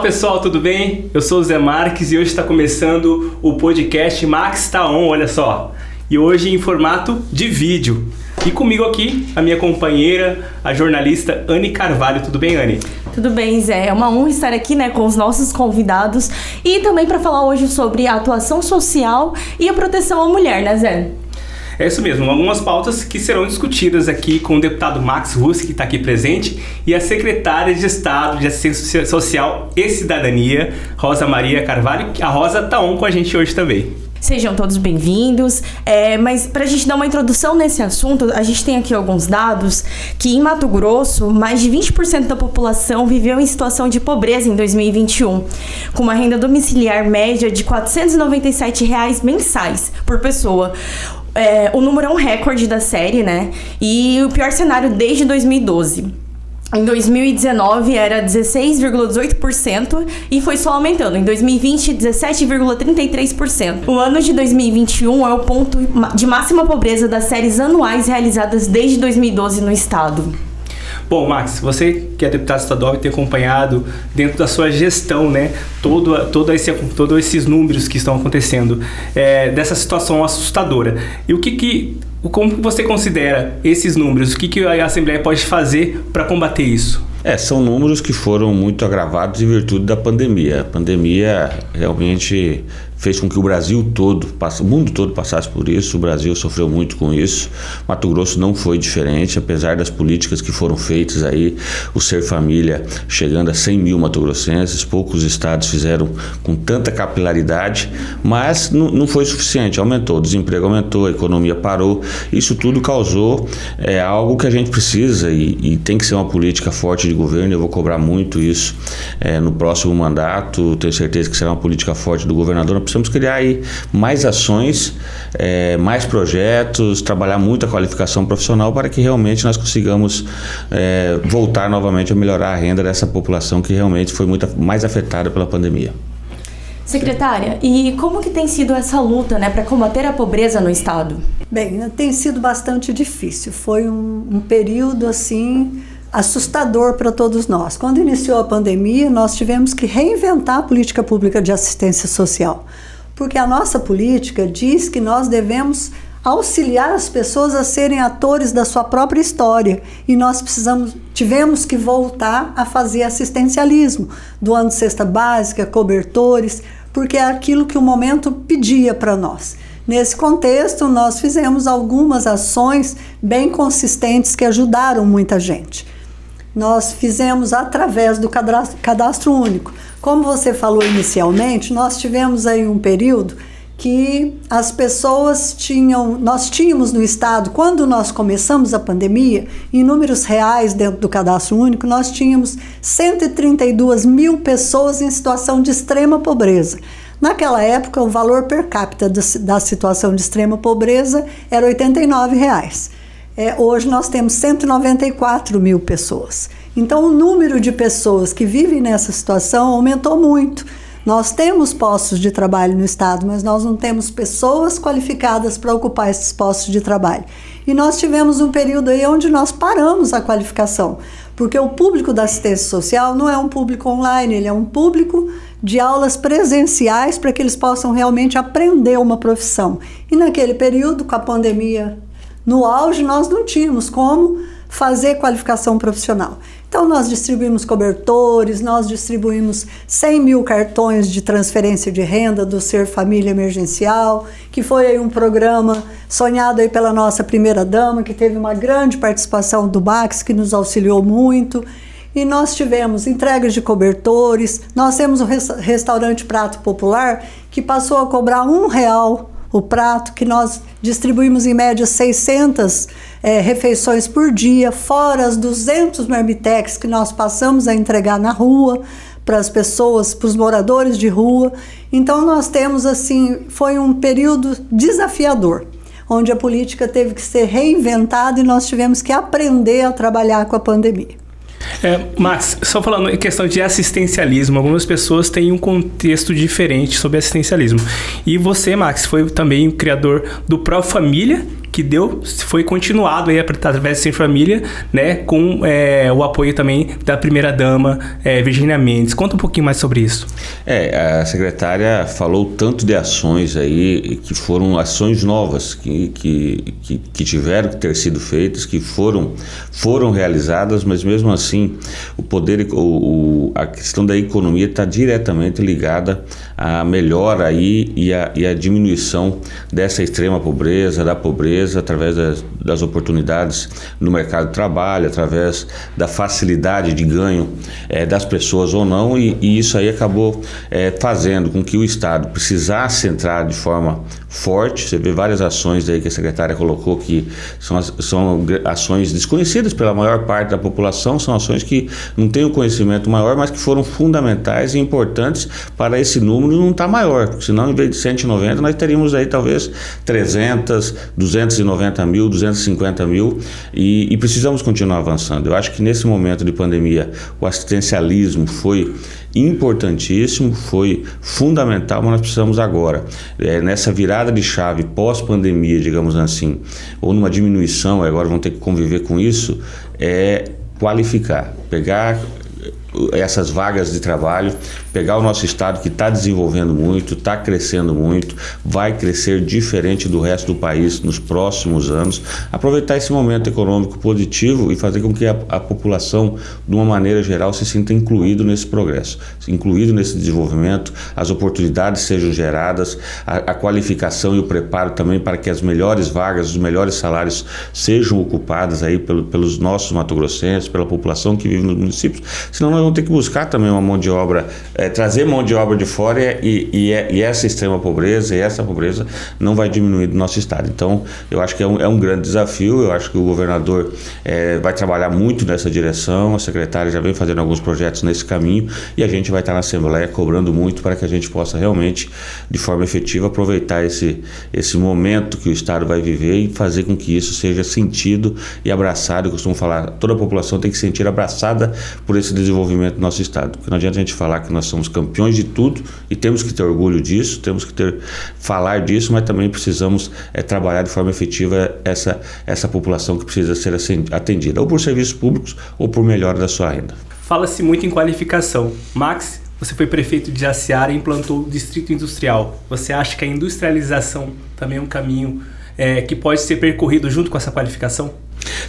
Fala pessoal, tudo bem? Eu sou o Zé Marques e hoje está começando o podcast Max Tá On, olha só. E hoje em formato de vídeo. E comigo aqui, a minha companheira, a jornalista Anne Carvalho. Tudo bem, Anne? Tudo bem, Zé. É uma honra estar aqui, com os nossos convidados e também para falar hoje sobre a atuação social e a proteção à mulher, né, Zé? É isso mesmo, algumas pautas que serão discutidas aqui com o deputado Max Russi, que está aqui presente, e a secretária de Estado de Assistência Social e Cidadania, Rosa Maria Carvalho. A Rosa tá on com a gente hoje também. Sejam todos bem-vindos, mas para a gente dar uma introdução nesse assunto, a gente tem aqui alguns dados que em Mato Grosso, mais de 20% da população viveu em situação de pobreza em 2021, com uma renda domiciliar média de R$ 497 mensais por pessoa. O número é um recorde da série, E o pior cenário desde 2012. Em 2019 era 16,18% e foi só aumentando. Em 2020, 17,33%. O ano de 2021 é o ponto de máxima pobreza das séries anuais realizadas desde 2012 no estado. Bom, Max, você que é deputado estadual e tem acompanhado dentro da sua gestão, todos esses números que estão acontecendo, dessa situação assustadora. E como você considera esses números? O que a Assembleia pode fazer para combater isso? São números que foram muito agravados em virtude da pandemia. A pandemia realmente fez com que o Brasil todo, o mundo todo passasse por isso. O Brasil sofreu muito com isso. Mato Grosso não foi diferente, apesar das políticas que foram feitas aí, o Ser Família chegando a 100 mil matogrossenses. Poucos estados fizeram com tanta capilaridade, mas não foi suficiente. Aumentou, o desemprego aumentou, a economia parou. Isso tudo causou algo que a gente precisa e tem que ser uma política forte de governo. Eu vou cobrar muito isso no próximo mandato. Tenho certeza que será uma política forte do governador. Nós precisamos criar aí mais ações, mais projetos, trabalhar muito a qualificação profissional para que realmente nós consigamos voltar novamente a melhorar a renda dessa população que realmente foi muito mais afetada pela pandemia. Secretária, e como que tem sido essa luta, para combater a pobreza no estado? Bem, tem sido bastante difícil. Foi um período assim assustador para todos nós. Quando iniciou a pandemia, nós tivemos que reinventar a política pública de assistência social, porque a nossa política diz que nós devemos auxiliar as pessoas a serem atores da sua própria história, e nós tivemos que voltar a fazer assistencialismo, doando cesta básica, cobertores, porque é aquilo que o momento pedia para nós. Nesse contexto, nós fizemos algumas ações bem consistentes que ajudaram muita gente. Nós fizemos através do cadastro único. Como você falou inicialmente, nós tivemos aí um período que as pessoas nós tínhamos no estado, quando nós começamos a pandemia, em números reais dentro do cadastro único, nós tínhamos 132 mil pessoas em situação de extrema pobreza. Naquela época, o valor per capita da situação de extrema pobreza era R$ 89. Hoje nós temos 194 mil pessoas. Então, o número de pessoas que vivem nessa situação aumentou muito. Nós temos postos de trabalho no estado, mas nós não temos pessoas qualificadas para ocupar esses postos de trabalho. E nós tivemos um período aí onde nós paramos a qualificação, porque o público da assistência social não é um público online, ele é um público de aulas presenciais para que eles possam realmente aprender uma profissão. E naquele período, com a pandemia no auge, nós não tínhamos como fazer qualificação profissional. Então, nós distribuímos cobertores, nós distribuímos 100 mil cartões de transferência de renda do Ser Família Emergencial, que foi aí um programa sonhado aí pela nossa primeira-dama, que teve uma grande participação do Max, que nos auxiliou muito. E nós tivemos entregas de cobertores, nós temos o restaurante Prato Popular, que passou a cobrar R$1 o prato, que nós distribuímos em média 600 refeições por dia, fora as 200 marmitex que nós passamos a entregar na rua para as pessoas, para os moradores de rua. Então nós temos foi um período desafiador, onde a política teve que ser reinventada e nós tivemos que aprender a trabalhar com a pandemia. Max, só falando em questão de assistencialismo, algumas pessoas têm um contexto diferente sobre assistencialismo. E você, Max, foi também o criador do Pró Família, que que foi continuado aí através do Sem Família, né, com o apoio também da primeira-dama, Virgínia Mendes. Conta um pouquinho mais sobre isso. A secretária falou tanto de ações aí, que foram ações novas, que tiveram que ter sido feitas, que foram realizadas, mas mesmo assim a questão da economia está diretamente ligada à melhora aí e à diminuição dessa extrema pobreza, da pobreza, através das oportunidades no mercado de trabalho, através da facilidade de ganho das pessoas ou não, e isso aí acabou fazendo com que o Estado precisasse entrar de forma forte. Você vê várias ações aí que a secretária colocou que são ações desconhecidas pela maior parte da população, são ações que não têm um conhecimento maior, mas que foram fundamentais e importantes para esse número não estar maior, porque senão em vez de 190 nós teríamos aí talvez 300, 290 mil, 250 mil e precisamos continuar avançando. Eu acho que nesse momento de pandemia o assistencialismo foi importantíssimo, foi fundamental, mas nós precisamos agora, nessa virada de chave pós-pandemia, digamos assim, ou numa diminuição, agora vamos ter que conviver com isso, qualificar, pegar essas vagas de trabalho, pegar o nosso estado que está desenvolvendo muito, está crescendo muito, vai crescer diferente do resto do país nos próximos anos, aproveitar esse momento econômico positivo e fazer com que a população, de uma maneira geral, se sinta incluído nesse progresso, incluído nesse desenvolvimento, as oportunidades sejam geradas, a qualificação e o preparo também para que as melhores vagas, os melhores salários sejam ocupados aí pelos nossos matogrossenses, pela população que vive nos municípios, senão nós vamos ter que buscar também uma mão de obra, trazer mão de obra de fora e essa extrema pobreza e essa pobreza não vai diminuir do nosso estado. Então, eu acho que é um grande desafio, eu acho que o governador vai trabalhar muito nessa direção, a secretária já vem fazendo alguns projetos nesse caminho e a gente vai estar na Assembleia cobrando muito para que a gente possa realmente, de forma efetiva, aproveitar esse momento que o estado vai viver e fazer com que isso seja sentido e abraçado. Eu costumo falar, toda a população tem que se sentir abraçada por esse desenvolvimento do nosso estado, porque não adianta a gente falar que nós somos campeões de tudo e temos que ter orgulho disso, temos que falar disso, mas também precisamos trabalhar de forma efetiva essa população que precisa ser atendida, ou por serviços públicos ou por melhora da sua renda. Fala-se muito em qualificação. Max, você foi prefeito de Jaciara e implantou o Distrito Industrial. Você acha que a industrialização também é um caminho que pode ser percorrido junto com essa qualificação?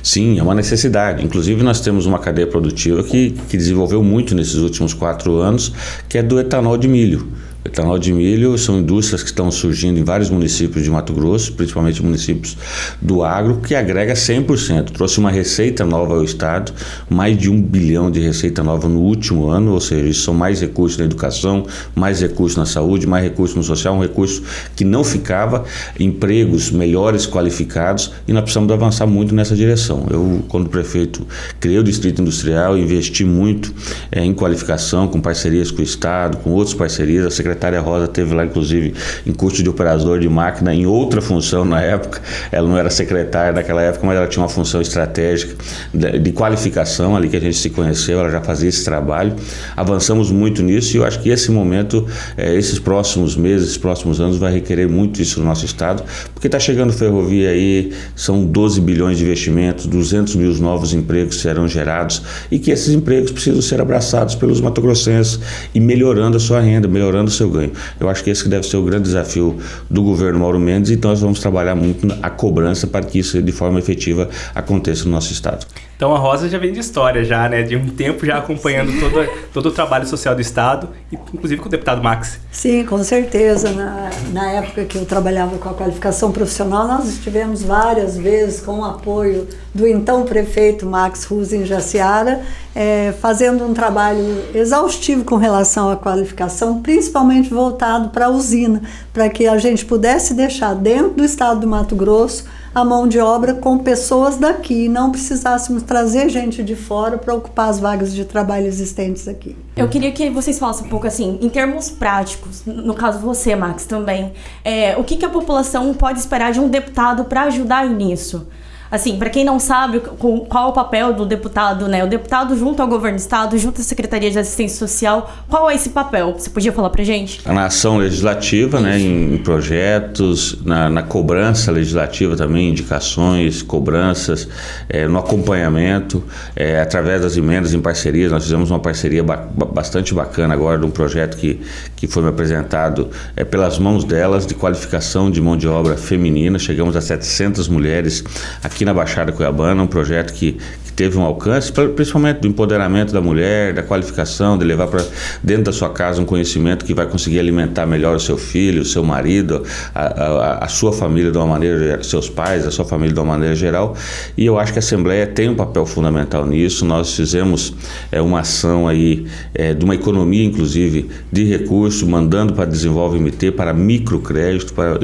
Sim, é uma necessidade. Inclusive nós temos uma cadeia produtiva que desenvolveu muito nesses últimos 4 anos, que é do etanol de milho. Etanol de milho são indústrias que estão surgindo em vários municípios de Mato Grosso, principalmente municípios do agro, que agrega 100%. Trouxe uma receita nova ao estado, mais de 1 bilhão de receita nova no último ano, ou seja, isso são mais recursos na educação, mais recursos na saúde, mais recursos no social, um recurso que não ficava, empregos melhores qualificados, e nós precisamos avançar muito nessa direção. Eu, quando prefeito, criei o Distrito Industrial, investi muito em qualificação, com parcerias com o estado, com outras parcerias. A secretária Rosa teve lá, inclusive, em curso de operador de máquina, em outra função na época. Ela não era secretária naquela época, mas ela tinha uma função estratégica de qualificação ali que a gente se conheceu, ela já fazia esse trabalho. Avançamos muito nisso e eu acho que esse momento, esses próximos meses, esses próximos anos, vai requerer muito isso no nosso estado, porque está chegando ferrovia aí, são 12 bilhões de investimentos, 200 mil novos empregos serão gerados e que esses empregos precisam ser abraçados pelos matogrossenses e melhorando a sua renda, melhorando o seu ganho. Eu acho que esse deve ser o grande desafio do governo Mauro Mendes, então nós vamos trabalhar muito a cobrança para que isso de forma efetiva aconteça no nosso estado. Então a Rosa já vem de história já, né? De um tempo já acompanhando todo o trabalho social do estado, inclusive com o deputado Max. Sim, com certeza. Na época que eu trabalhava com a qualificação profissional, nós estivemos várias vezes com o apoio do então prefeito Max Ruz em Jaciara, fazendo um trabalho exaustivo com relação à qualificação, principalmente voltado para a usina, para que a gente pudesse deixar dentro do estado do Mato Grosso a mão de obra com pessoas daqui, não precisássemos trazer gente de fora para ocupar as vagas de trabalho existentes aqui. Eu queria que vocês falassem um pouco assim, em termos práticos, no caso você, Max, também, o que a população pode esperar de um deputado para ajudar nisso? Assim, para quem não sabe qual é o papel do deputado, né? O deputado junto ao governo do estado, junto à Secretaria de Assistência Social, qual é esse papel? Você podia falar pra gente? Na ação legislativa, né, em projetos, na cobrança legislativa também, indicações, cobranças, no acompanhamento, através das emendas em parcerias. Nós fizemos uma parceria bastante bacana agora de um projeto que foi me apresentado pelas mãos delas, de qualificação de mão de obra feminina. Chegamos a 700 mulheres aqui na Baixada Cuiabana, um projeto que teve um alcance, principalmente do empoderamento da mulher, da qualificação, de levar para dentro da sua casa um conhecimento que vai conseguir alimentar melhor o seu filho, o seu marido, a sua família de uma maneira, seus pais, a sua família de uma maneira geral. E eu acho que a Assembleia tem um papel fundamental nisso. Nós fizemos uma ação aí de uma economia, inclusive, de recursos, mandando para Desenvolve MT, para microcrédito, para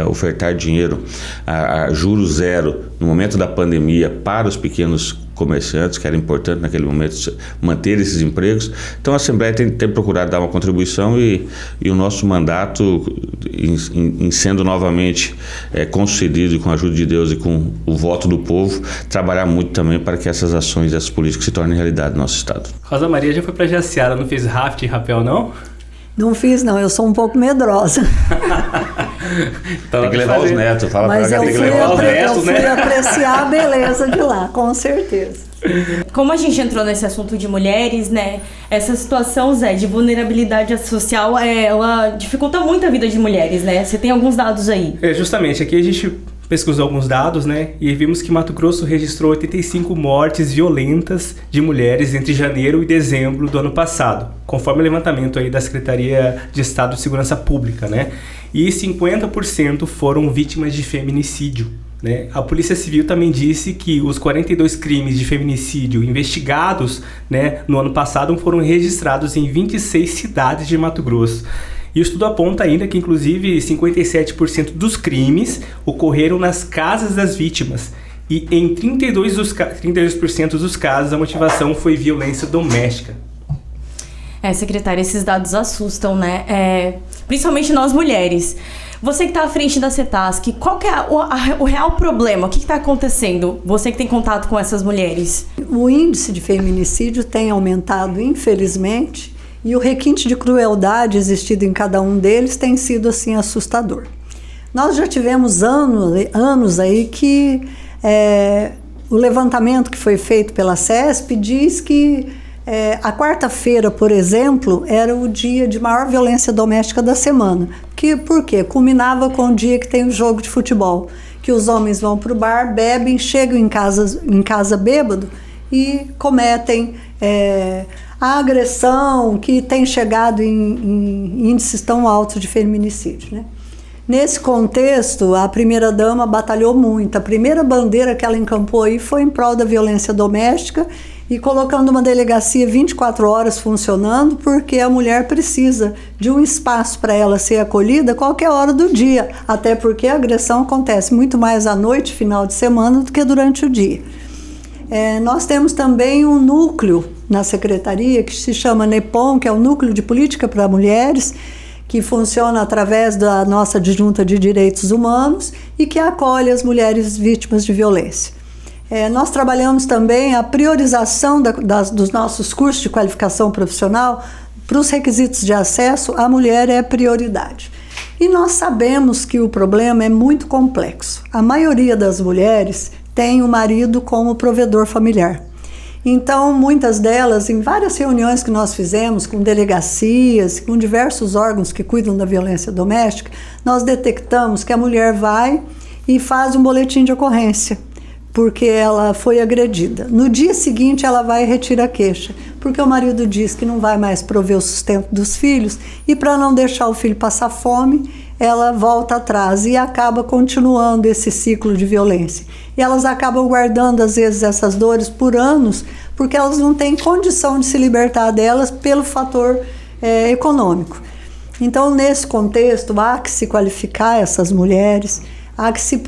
ofertar dinheiro a juros zero no momento da pandemia para os pequenos comerciantes, que era importante naquele momento manter esses empregos. Então a Assembleia tem procurado dar uma contribuição e o nosso mandato, em sendo novamente concedido com a ajuda de Deus e com o voto do povo, trabalhar muito também para que essas ações, essas políticas se tornem realidade no nosso estado. Rosa Maria já foi para Jaciara, não fez rafting em rapel, não? Não fiz, não. Eu sou um pouco medrosa. Então, tem que levar os netos. Fala mas pra eu tem que levar os netos, fui apreciar a beleza de lá, com certeza. Como a gente entrou nesse assunto de mulheres, né? Essa situação, Zé, de vulnerabilidade social, ela dificulta muito a vida de mulheres, né? Você tem alguns dados aí. Justamente. Aqui a gente pesquisou alguns dados, né? E vimos que Mato Grosso registrou 85 mortes violentas de mulheres entre janeiro e dezembro do ano passado, conforme o levantamento aí da Secretaria de Estado de Segurança Pública, né? E 50% foram vítimas de feminicídio, né? A Polícia Civil também disse que os 42 crimes de feminicídio investigados, né, no ano passado foram registrados em 26 cidades de Mato Grosso. E o estudo aponta ainda que, inclusive, 57% dos crimes ocorreram nas casas das vítimas. E em 32% dos casos, a motivação foi violência doméstica. Secretária, esses dados assustam, né? Principalmente nós mulheres. Você que está à frente da CETASC, qual que é o real problema? O que está acontecendo? Você que tem contato com essas mulheres. O índice de feminicídio tem aumentado, infelizmente, e o requinte de crueldade existido em cada um deles tem sido, assim, assustador. Nós já tivemos anos aí que o levantamento que foi feito pela CESP diz que a quarta-feira, por exemplo, era o dia de maior violência doméstica da semana. Por quê? Culminava com o dia que tem o jogo de futebol, que os homens vão para o bar, bebem, chegam em casa bêbado e cometem a agressão que tem chegado em índices tão altos de feminicídio, né? Nesse contexto, a primeira-dama batalhou muito. A primeira bandeira que ela encampou aí foi em prol da violência doméstica e colocando uma delegacia 24 horas funcionando, porque a mulher precisa de um espaço para ela ser acolhida a qualquer hora do dia, até porque a agressão acontece muito mais à noite, final de semana, do que durante o dia. Nós temos também um núcleo na Secretaria que se chama NEPOM, que é o Núcleo de Política para Mulheres, que funciona através da nossa adjunta de direitos humanos e que acolhe as mulheres vítimas de violência. Nós trabalhamos também a priorização dos nossos cursos de qualificação profissional. Para os requisitos de acesso, a mulher é prioridade. E nós sabemos que o problema é muito complexo. A maioria das mulheres tem o marido como provedor familiar. Então, muitas delas, em várias reuniões que nós fizemos com delegacias, com diversos órgãos que cuidam da violência doméstica, nós detectamos que a mulher vai e faz um boletim de ocorrência, porque ela foi agredida. No dia seguinte, ela vai e retira a queixa, porque o marido diz que não vai mais prover o sustento dos filhos e, para não deixar o filho passar fome, ela volta atrás e acaba continuando esse ciclo de violência. E elas acabam guardando, às vezes, essas dores por anos, porque elas não têm condição de se libertar delas pelo fator econômico. Então, nesse contexto, há que se qualificar essas mulheres, há que se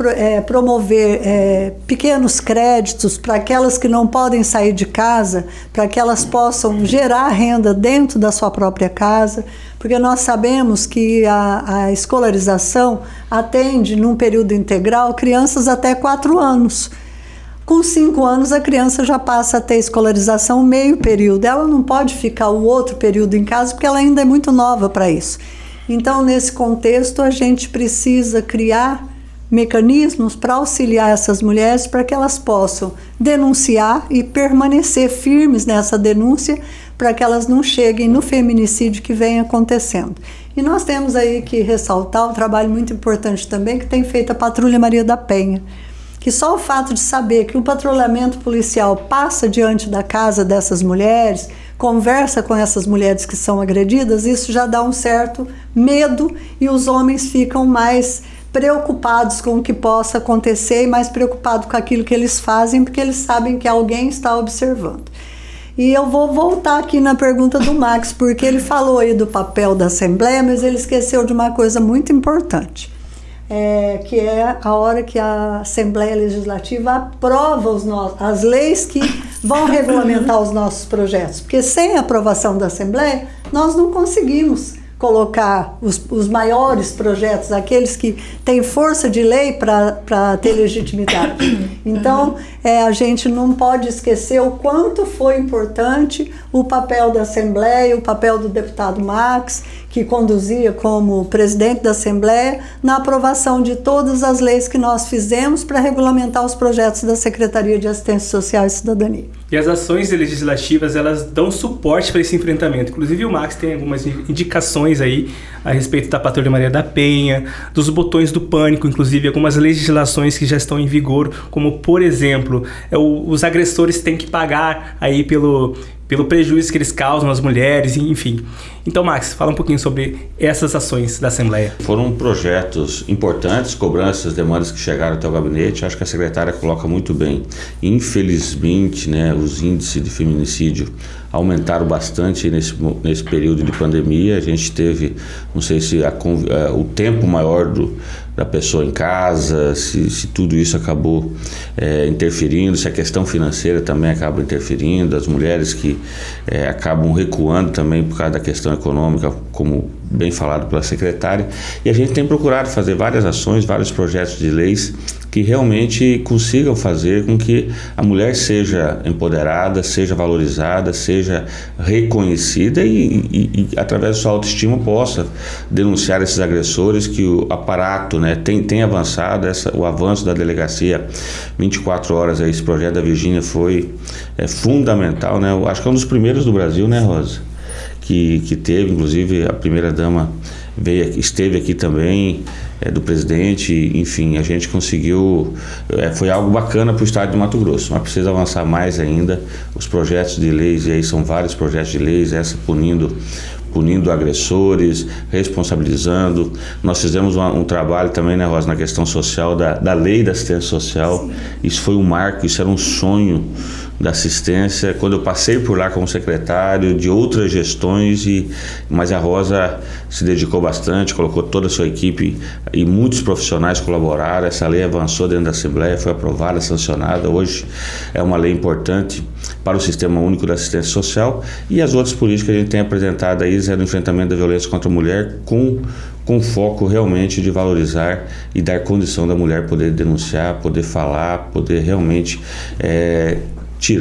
promover pequenos créditos para aquelas que não podem sair de casa, para que elas possam gerar renda dentro da sua própria casa, porque nós sabemos que a escolarização atende, num período integral, crianças até 4 anos. Com 5 anos, a criança já passa a ter escolarização meio período. Ela não pode ficar o outro período em casa porque ela ainda é muito nova para isso. Então, nesse contexto, a gente precisa criar mecanismos para auxiliar essas mulheres para que elas possam denunciar e permanecer firmes nessa denúncia para que elas não cheguem no feminicídio que vem acontecendo. E nós temos aí que ressaltar um trabalho muito importante também que tem feito a Patrulha Maria da Penha, que só o fato de saber que o patrulhamento policial passa diante da casa dessas mulheres, conversa com essas mulheres que são agredidas, isso já dá um certo medo e os homens ficam mais preocupados com o que possa acontecer e mais preocupados com aquilo que eles fazem, porque eles sabem que alguém está observando. E eu vou voltar aqui na pergunta do Max, porque ele falou aí do papel da Assembleia, mas ele esqueceu de uma coisa muito importante, que é a hora que a Assembleia Legislativa aprova as leis que vão regulamentar os nossos projetos, porque sem a aprovação da Assembleia, nós não conseguimos colocar os maiores projetos, aqueles que têm força de lei para ter legitimidade. Então, a gente não pode esquecer o quanto foi importante o papel da Assembleia, o papel do deputado Max, que conduzia como presidente da Assembleia, na aprovação de todas as leis que nós fizemos para regulamentar os projetos da Secretaria de Assistência Social e Cidadania. E as ações legislativas, elas dão suporte para esse enfrentamento. Inclusive o Max tem algumas indicações aí a respeito da Patrulha Maria da Penha, dos botões do pânico, inclusive algumas legislações que já estão em vigor, como por exemplo, os agressores têm que pagar aí pelo prejuízo que eles causam às mulheres, enfim. Então, Max, fala um pouquinho sobre essas ações da Assembleia. Foram projetos importantes, cobranças, demandas que chegaram até o gabinete. Acho que a secretária coloca muito bem. Infelizmente, né, os índices de feminicídio aumentaram bastante nesse período de pandemia. A gente teve, não sei se o tempo maior da pessoa em casa, se tudo isso acabou interferindo, se a questão financeira também acaba interferindo, as mulheres que acabam recuando também por causa da questão econômica, como bem falado pela secretária. E a gente tem procurado fazer várias ações, vários projetos de leis que realmente consigam fazer com que a mulher seja empoderada, seja valorizada, seja reconhecida e através da sua autoestima possa denunciar esses agressores, que o aparato, né, tem avançado. O avanço da delegacia 24 horas, esse projeto da Virgínia foi fundamental, né? Eu acho que é um dos primeiros do Brasil, né, Rosa? Que teve, inclusive a primeira-dama esteve aqui também, do presidente, enfim, a gente conseguiu, foi algo bacana para o estado de Mato Grosso, mas precisa avançar mais ainda. Os projetos de leis, e aí são vários projetos de leis, punindo agressores, responsabilizando. Nós fizemos um trabalho também, né, Rosa, na questão social, da lei da assistência social. Sim. Isso foi um marco, isso era um sonho da assistência, quando eu passei por lá como secretário, de outras gestões, mas a Rosa se dedicou bastante, colocou toda a sua equipe e muitos profissionais colaboraram. Essa lei avançou dentro da Assembleia, foi aprovada, sancionada. Hoje é uma lei importante para o Sistema Único da Assistência Social, e as outras políticas que a gente tem apresentado aí é do enfrentamento da violência contra a mulher, com foco realmente de valorizar e dar condição da mulher poder denunciar, poder falar, poder realmente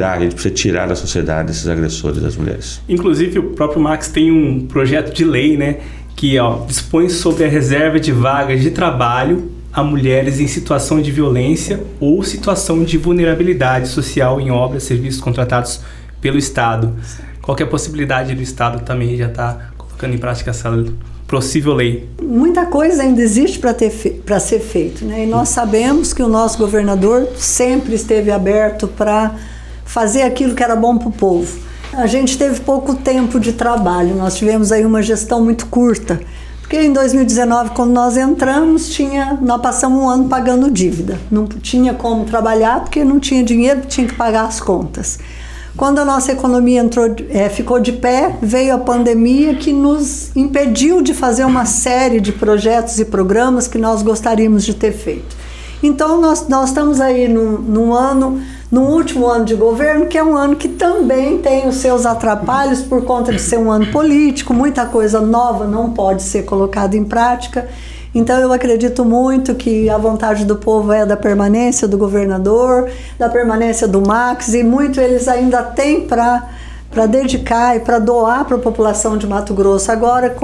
a gente precisa tirar da sociedade esses agressores das mulheres. Inclusive, o próprio Max tem um projeto de lei, né, que dispõe sobre a reserva de vagas de trabalho a mulheres em situação de violência ou situação de vulnerabilidade social em obras, serviços contratados pelo Estado. Qualquer possibilidade do Estado também já está colocando em prática essa possível lei. Muita coisa ainda existe para ser feito, né? E nós sabemos que o nosso governador sempre esteve aberto para fazer aquilo que era bom para o povo. A gente teve pouco tempo de trabalho, nós tivemos aí uma gestão muito curta, porque em 2019, quando nós entramos, nós passamos um ano pagando dívida. Não tinha como trabalhar porque não tinha dinheiro, tinha que pagar as contas. Quando a nossa economia ficou de pé, veio a pandemia que nos impediu de fazer uma série de projetos e programas que nós gostaríamos de ter feito. Então, nós estamos aí no último ano de governo, que é um ano que também tem os seus atrapalhos por conta de ser um ano político, muita coisa nova não pode ser colocada em prática. Então eu acredito muito que a vontade do povo é da permanência do governador, da permanência do Max, e muito eles ainda têm para dedicar e para doar para a população de Mato Grosso. Agora,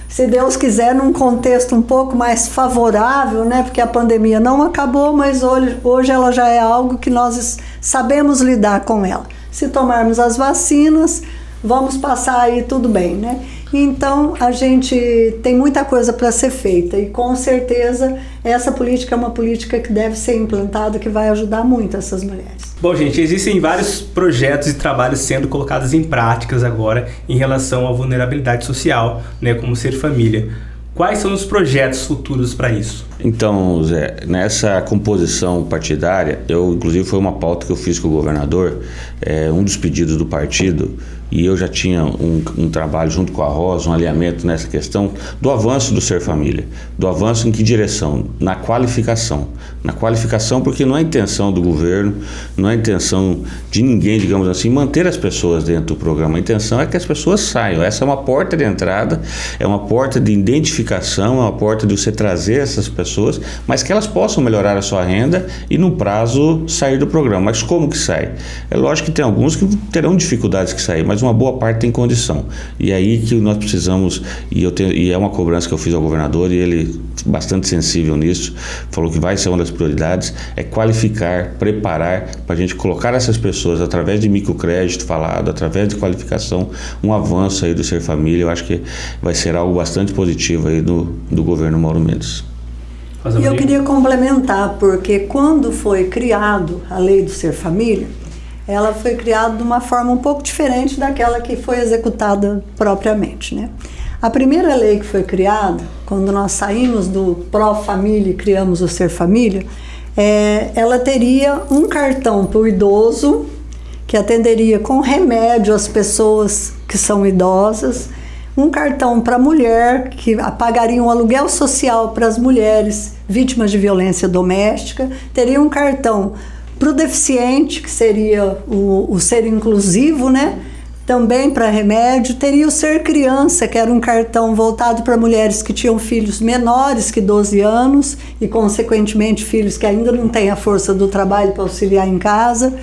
se Deus quiser, num contexto um pouco mais favorável, né? Porque a pandemia não acabou, mas hoje ela já é algo que nós sabemos lidar com ela. Se tomarmos as vacinas, vamos passar aí tudo bem, né? Então, a gente tem muita coisa para ser feita e, com certeza, essa política é uma política que deve ser implantada, que vai ajudar muito essas mulheres. Bom, gente, existem vários projetos e trabalhos sendo colocados em práticas agora em relação à vulnerabilidade social, né, como Ser Família. Quais são os projetos futuros para isso? Então, Zé, nessa composição partidária, inclusive foi uma pauta que eu fiz com o governador, um dos pedidos do partido, e eu já tinha um trabalho junto com a Rosa, um alinhamento nessa questão do avanço do Ser Família. Do avanço em que direção? Na qualificação. Na qualificação, porque não é intenção do governo, não é intenção de ninguém, digamos assim, manter as pessoas dentro do programa. A intenção é que as pessoas saiam. Essa é uma porta de entrada, é uma porta de identificação, é uma porta de você trazer essas pessoas, mas que elas possam melhorar a sua renda e, no prazo, sair do programa. Mas como que sai? É lógico que tem alguns que terão dificuldades que sair, mas uma boa parte tem condição. E aí que nós precisamos, e é uma cobrança que eu fiz ao governador, e ele, bastante sensível nisso, falou que vai ser uma das prioridades, é qualificar, preparar, para a gente colocar essas pessoas, através de microcrédito falado, através de qualificação, um avanço aí do Ser Família. Eu acho que vai ser algo bastante positivo aí do governo Mauro Mendes. E eu queria complementar, porque quando foi criado a lei do Ser Família, ela foi criada de uma forma um pouco diferente daquela que foi executada propriamente, né? A primeira lei que foi criada, quando nós saímos do Pró-Família e criamos o Ser Família, ela teria um cartão para o idoso, que atenderia com remédio as pessoas que são idosas, um cartão para a mulher, que pagaria um aluguel social para as mulheres vítimas de violência doméstica, teria um cartão para o deficiente, que seria o Ser Inclusivo, né? Também para remédio. Teria o Ser Criança, que era um cartão voltado para mulheres que tinham filhos menores que 12 anos e, consequentemente, filhos que ainda não têm a força do trabalho para auxiliar em casa.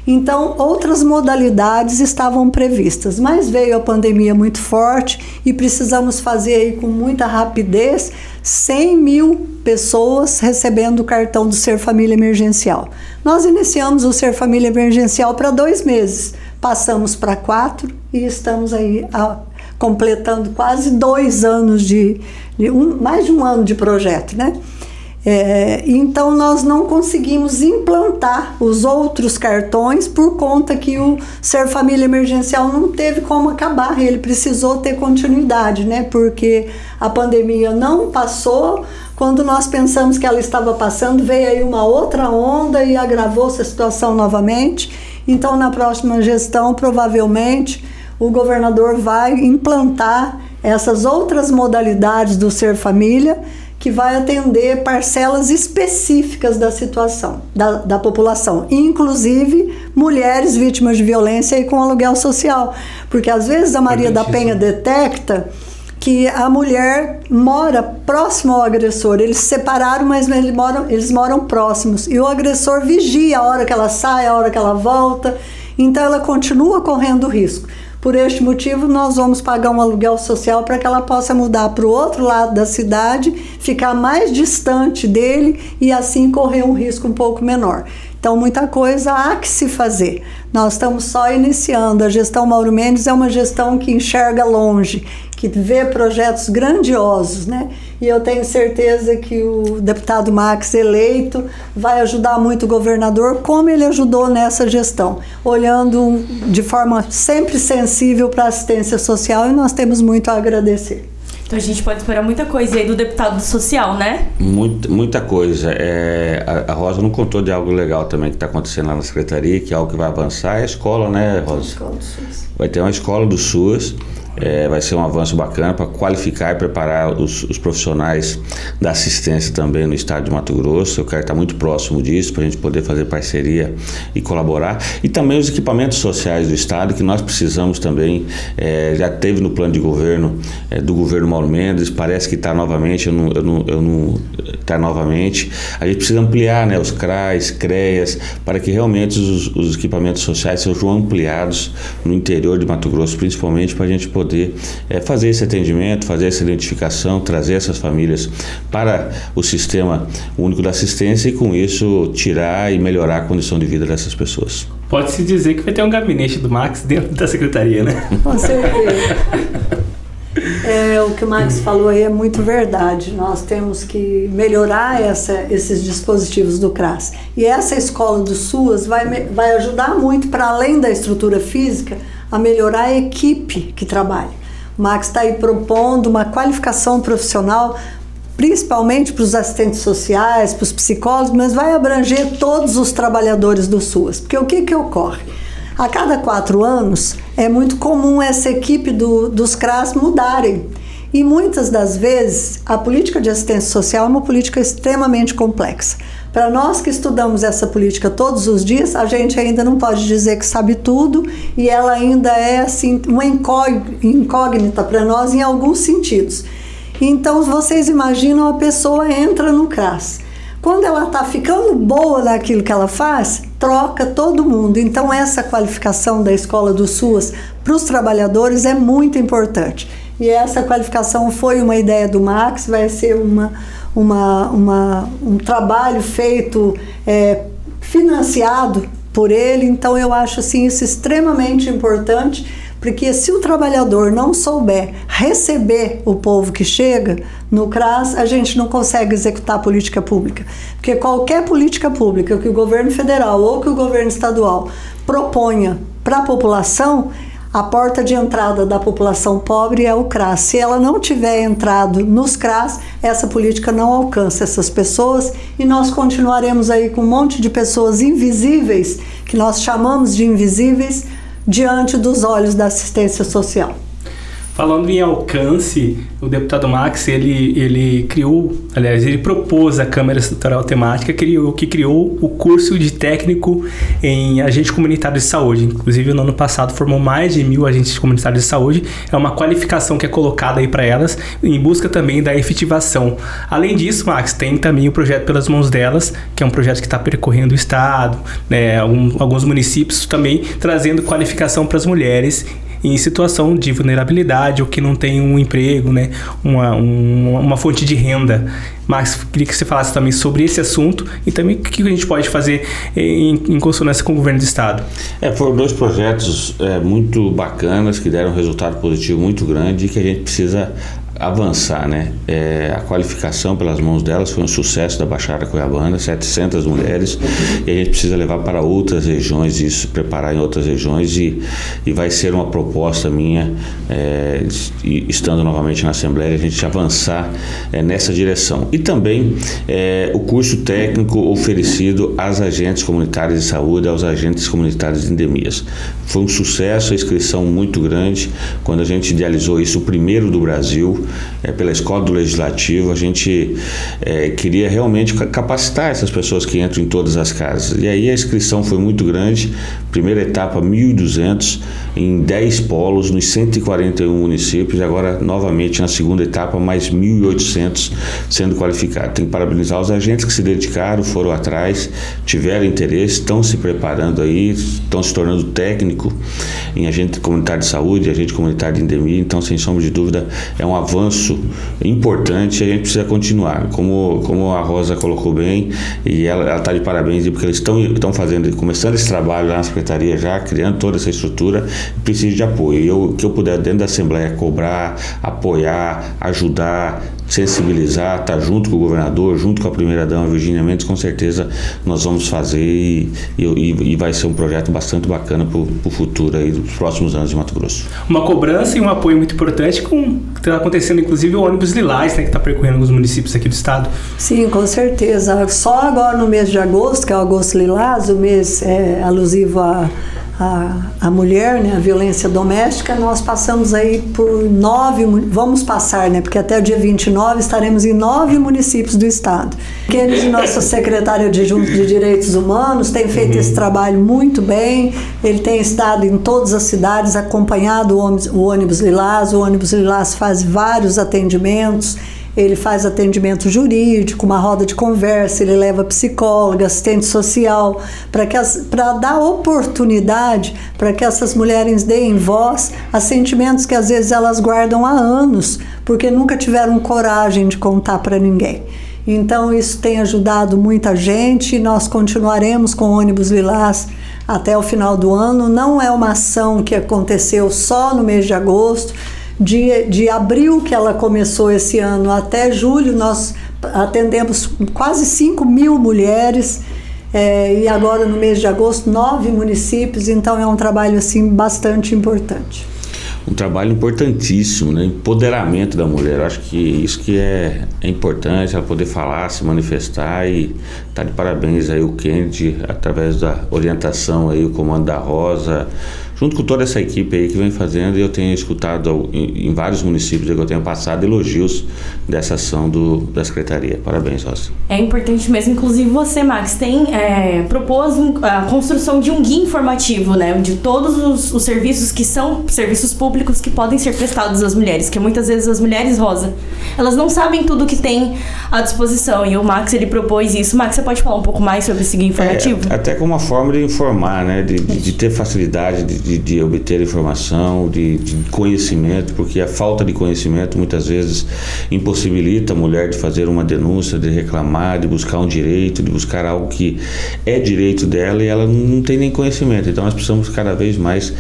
Então, outras modalidades estavam previstas, mas veio a pandemia muito forte e precisamos fazer aí com muita rapidez 100 mil pessoas recebendo o cartão do Ser Família Emergencial. Nós iniciamos o Ser Família Emergencial para 2 meses, passamos para 4 e estamos aí completando quase 2 anos mais de um ano de projeto, né? Então nós não conseguimos implantar os outros cartões por conta que o Ser Família Emergencial não teve como acabar, ele precisou ter continuidade, né? Porque a pandemia não passou, quando nós pensamos que ela estava passando, veio aí uma outra onda e agravou-se a situação novamente. Então na próxima gestão, provavelmente, o governador vai implantar essas outras modalidades do Ser Família, que vai atender parcelas específicas da situação, da população, inclusive mulheres vítimas de violência e com aluguel social. Porque às vezes a Maria da Penha detecta que a mulher mora próximo ao agressor. Eles se separaram, mas eles moram próximos. E o agressor vigia a hora que ela sai, a hora que ela volta. Então ela continua correndo risco. Por este motivo, nós vamos pagar um aluguel social para que ela possa mudar para o outro lado da cidade, ficar mais distante dele e assim correr um risco um pouco menor. Então, muita coisa há que se fazer. Nós estamos só iniciando. A gestão Mauro Mendes é uma gestão que enxerga longe, que vê projetos grandiosos, né? E eu tenho certeza que o deputado Max, eleito, vai ajudar muito o governador, como ele ajudou nessa gestão, olhando de forma sempre sensível para a assistência social, e nós temos muito a agradecer. Então a gente pode esperar muita coisa aí do deputado social, né? Muita coisa. A Rosa não contou de algo legal também que está acontecendo lá na secretaria, que é algo que vai avançar, é a escola, né, Rosa? A escola do SUS. Vai ter uma escola do SUS, vai ser um avanço bacana para qualificar e preparar os profissionais da assistência também no estado de Mato Grosso. Eu quero estar muito próximo disso para a gente poder fazer parceria e colaborar. E também os equipamentos sociais do estado, que nós precisamos também, já teve no plano de governo do governo Mauro Mendes, parece que está novamente, está novamente. A gente precisa ampliar, né, os CRAs, CREAs, para que realmente os equipamentos sociais sejam ampliados no interior de Mato Grosso, principalmente para a gente poder fazer esse atendimento, fazer essa identificação, trazer essas famílias para o Sistema Único da Assistência e com isso tirar e melhorar a condição de vida dessas pessoas. Pode-se dizer que vai ter um gabinete do Max dentro da secretaria, né? Com certeza. O que o Max falou aí é muito verdade. Nós temos que melhorar esses dispositivos do CRAS. E essa escola do SUAS vai ajudar muito, para além da estrutura física, a melhorar a equipe que trabalha. O Max está aí propondo uma qualificação profissional, principalmente para os assistentes sociais, para os psicólogos, mas vai abranger todos os trabalhadores do SUAS. Porque o que ocorre? A cada 4 anos, é muito comum essa equipe dos CRAS mudarem. E muitas das vezes, a política de assistência social é uma política extremamente complexa. Para nós que estudamos essa política todos os dias, a gente ainda não pode dizer que sabe tudo e ela ainda é assim, uma incógnita para nós em alguns sentidos. Então, vocês imaginam, a pessoa entra no CRAS. Quando ela está ficando boa naquilo que ela faz, troca todo mundo. Então, essa qualificação da escola do SUAS para os trabalhadores é muito importante. E essa qualificação foi uma ideia do Max, vai ser um trabalho feito, financiado por ele. Então, eu acho assim, isso extremamente importante, porque se o trabalhador não souber receber o povo que chega no CRAS, a gente não consegue executar a política pública. Porque qualquer política pública que o governo federal ou que o governo estadual proponha para a população, a porta de entrada da população pobre é o CRAS. Se ela não tiver entrado nos CRAS, essa política não alcança essas pessoas e nós continuaremos aí com um monte de pessoas invisíveis, que nós chamamos de invisíveis, diante dos olhos da assistência social. Falando em alcance, o deputado Max, ele propôs à Câmara Estadual Temática, que criou o curso de técnico em agente comunitário de saúde. Inclusive, no ano passado, formou mais de 1.000 agentes comunitários de saúde. É uma qualificação que é colocada aí para elas, em busca também da efetivação. Além disso, Max, tem também o projeto Pelas Mãos Delas, que é um projeto que está percorrendo o estado, né, alguns municípios também, trazendo qualificação para as mulheres em situação de vulnerabilidade ou que não tem um emprego, né, uma fonte de renda. Max, queria que você falasse também sobre esse assunto e também o que a gente pode fazer em consonância com o governo do estado. Foram 2 projetos muito bacanas, que deram um resultado positivo muito grande e que a gente precisa avançar, né? A qualificação Pelas Mãos Delas foi um sucesso da Baixada Cuiabana, 700 mulheres, e a gente precisa levar para outras regiões, isso, preparar em outras regiões, e vai ser uma proposta minha, estando novamente na Assembleia, a gente avançar nessa direção. E também o curso técnico oferecido às agentes comunitárias de saúde, aos agentes comunitários de endemias. Foi um sucesso, a inscrição muito grande. Quando a gente idealizou isso, o primeiro do Brasil, pela Escola do Legislativo, a gente queria realmente capacitar essas pessoas que entram em todas as casas. E aí a inscrição foi muito grande, primeira etapa 1.200 em 10 polos nos 141 municípios, e agora novamente na segunda etapa mais 1.800 sendo qualificados. Tem que parabenizar os agentes que se dedicaram, foram atrás, tiveram interesse, estão se preparando aí, estão se tornando técnico em agente comunitário de saúde, agente comunitário de endemia. Então, sem sombra de dúvida, é um avanço importante e a gente precisa continuar. Como a Rosa colocou bem, e ela está de parabéns, porque eles estão começando esse trabalho lá na Secretaria já, criando toda essa estrutura, precisa de apoio. E o que eu puder dentro da Assembleia cobrar, apoiar, ajudar, sensibilizar, estar junto com o governador, junto com a primeira-dama Virgínia Mendes, com certeza nós vamos fazer e vai ser um projeto bastante bacana para o futuro aí dos próximos anos de Mato Grosso. Uma cobrança e um apoio muito importante que está acontecendo, inclusive, o ônibus Lilás, né, que está percorrendo alguns municípios aqui do estado. Sim, com certeza. Só agora no mês de agosto, que é o Agosto Lilás, o mês alusivo a mulher, né, a violência doméstica, nós passamos aí por 9, vamos passar, né, porque até o dia 29 estaremos em 9 municípios do estado. Aqueles de nossa secretária de Direitos Humanos tem feito esse trabalho muito bem, ele tem estado em todas as cidades, acompanhado o ônibus Lilás. O ônibus Lilás faz vários atendimentos. Ele faz atendimento jurídico, uma roda de conversa, ele leva psicóloga, assistente social, para dar oportunidade para que essas mulheres deem voz a sentimentos que às vezes elas guardam há anos, porque nunca tiveram coragem de contar para ninguém. Então isso tem ajudado muita gente e nós continuaremos com o ônibus Lilás até o final do ano. Não é uma ação que aconteceu só no mês de agosto. De abril, que ela começou esse ano, até julho, nós atendemos quase 5.000 mulheres, e agora no mês de agosto, 9 municípios, então é um trabalho assim, bastante importante. Um trabalho importantíssimo, né? Empoderamento da mulher. Eu acho que isso que é importante, ela poder falar, se manifestar, e tá de parabéns aí o Kennedy, através da orientação aí, o comando da Rosa, junto com toda essa equipe aí que vem fazendo. E eu tenho escutado em vários municípios que eu tenho passado elogios dessa ação da Secretaria. Parabéns, Rosa. É importante mesmo. Inclusive você, Max, propôs a construção de um guia informativo, né, de todos os serviços que são serviços públicos que podem ser prestados às mulheres, que muitas vezes as mulheres, Rosa, elas não sabem tudo que tem à disposição, e o Max, ele propôs isso. Max, você pode falar um pouco mais sobre esse guia informativo? Até como uma forma de informar, né, de ter facilidade de obter informação, de conhecimento, porque a falta de conhecimento muitas vezes impossibilita a mulher de fazer uma denúncia, de reclamar, de buscar um direito, de buscar algo que é direito dela, e ela não tem nem conhecimento. Então nós precisamos cada vez mais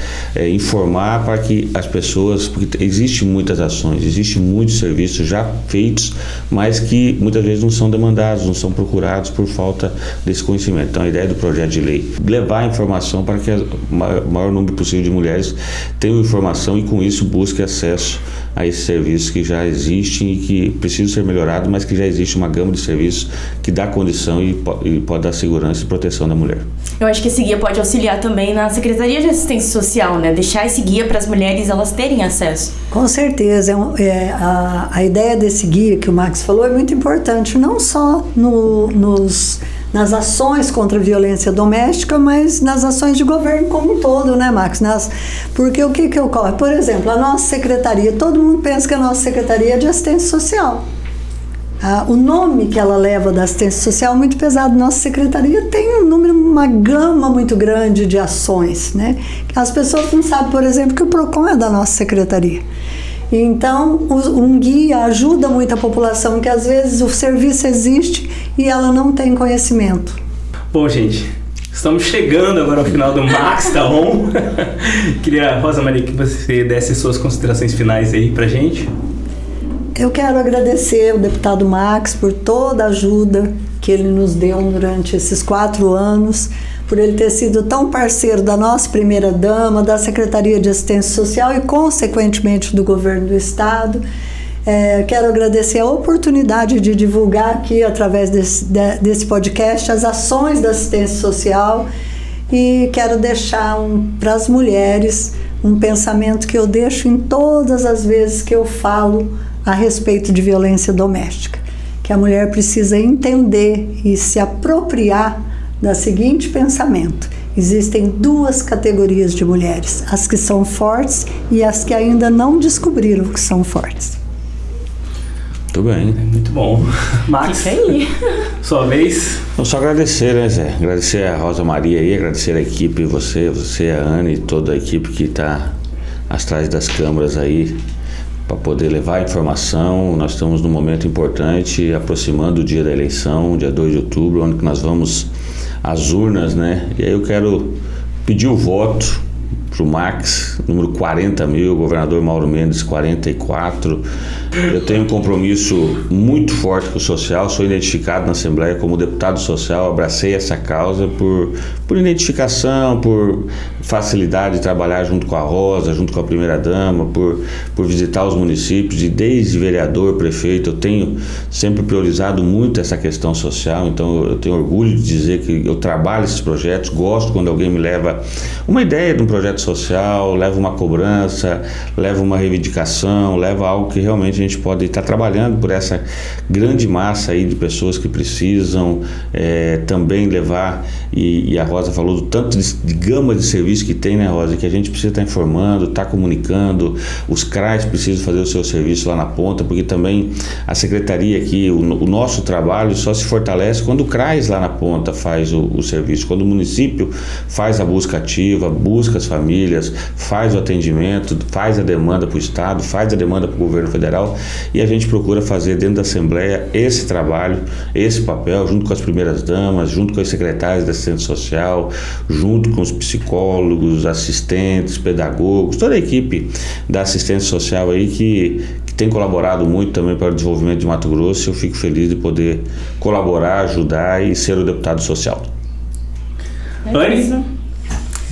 informar para que as pessoas, porque existem muitas ações, existem muitos serviços já feitos, mas que muitas vezes não são demandados, não são procurados por falta desse conhecimento. Então a ideia do projeto de lei é levar a informação para que o maior número possível de mulheres tenham informação e com isso busque acesso a esses serviços que já existem e que precisam ser melhorados, mas que já existe uma gama de serviços que dá condição e pode dar segurança e proteção da mulher. Eu acho que esse guia pode auxiliar também na Secretaria de Assistência Social, né? Deixar esse guia para as mulheres elas terem acesso. Com certeza. A ideia desse guia que o Max falou é muito importante, não só nas ações contra a violência doméstica, mas nas ações de governo como um todo, né, Max? Porque o que ocorre? Por exemplo, a nossa secretaria, todo mundo pensa que a nossa secretaria é de assistência social. O nome que ela leva da assistência social é muito pesado. Nossa secretaria tem uma gama muito grande de ações, né? As pessoas não sabem, por exemplo, que o PROCON é da nossa secretaria. Então, um guia ajuda muito a população, que às vezes o serviço existe e ela não tem conhecimento. Bom, gente, estamos chegando agora ao final do Max, tá bom? Queria, Rosa Maria, que você desse suas considerações finais aí pra gente. Eu quero agradecer ao deputado Max por toda a ajuda que ele nos deu durante esses 4 anos, por ele ter sido tão parceiro da nossa primeira-dama, da Secretaria de Assistência Social e, consequentemente, do Governo do Estado. Quero agradecer a oportunidade de divulgar aqui, através desse podcast, as ações da assistência social, e quero deixar para as mulheres um pensamento que eu deixo em todas as vezes que eu falo a respeito de violência doméstica, que a mulher precisa entender e se apropriar do seguinte pensamento: existem 2 categorias de mulheres, as que são fortes e as que ainda não descobriram que são fortes. Muito bem. Muito bom. Max, fica aí. Sua vez. Eu só agradecer, né, Zé? Agradecer a Rosa Maria aí, agradecer a equipe, você, a Ana e toda a equipe que está atrás das câmeras aí, para poder levar a informação. Nós estamos num momento importante, aproximando o dia da eleição, dia 2 de outubro, onde nós vamos às urnas, né? E aí eu quero pedir o voto para o Max, número 40.000, o governador Mauro Mendes, 44, Eu tenho um compromisso muito forte com o social, sou identificado na Assembleia como deputado social, abracei essa causa por identificação, por facilidade de trabalhar junto com a Rosa, junto com a primeira-dama, por visitar os municípios, e desde vereador, prefeito, eu tenho sempre priorizado muito essa questão social, então eu tenho orgulho de dizer que eu trabalho esses projetos, gosto quando alguém me leva uma ideia de um projeto social, leva uma cobrança, leva uma reivindicação, leva algo que realmente a gente pode estar trabalhando por essa grande massa aí de pessoas que precisam também levar, e a Rosa falou do tanto de gama de serviço que tem, né, Rosa, que a gente precisa estar informando, estar comunicando, os CRAs precisam fazer o seu serviço lá na ponta, porque também a secretaria aqui, o nosso trabalho só se fortalece quando o CRAs lá na ponta faz o serviço, quando o município faz a busca ativa, busca as famílias, faz o atendimento, faz a demanda para o Estado, faz a demanda para o governo federal, e a gente procura fazer dentro da Assembleia esse trabalho, esse papel, junto com as primeiras damas, junto com as secretárias da assistência social, junto com os psicólogos, assistentes, pedagogos, toda a equipe da assistência social aí que tem colaborado muito também para o desenvolvimento de Mato Grosso. Eu fico feliz de poder colaborar, ajudar e ser o deputado social. Anne?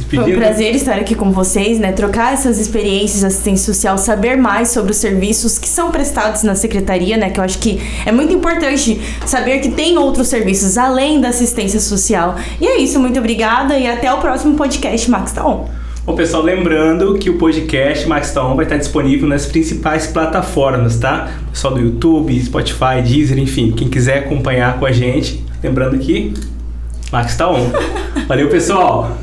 Foi um prazer estar aqui com vocês, né? Trocar essas experiências de assistência social, saber mais sobre os serviços que são prestados na secretaria, né? Que eu acho que é muito importante saber que tem outros serviços além da assistência social. E é isso, muito obrigada e até o próximo podcast Max Tá On. Bom, pessoal, lembrando que o podcast Max Tá On vai estar disponível nas principais plataformas, tá? Pessoal do YouTube, Spotify, Deezer, enfim, quem quiser acompanhar com a gente, lembrando que Max Tá On. Valeu, pessoal!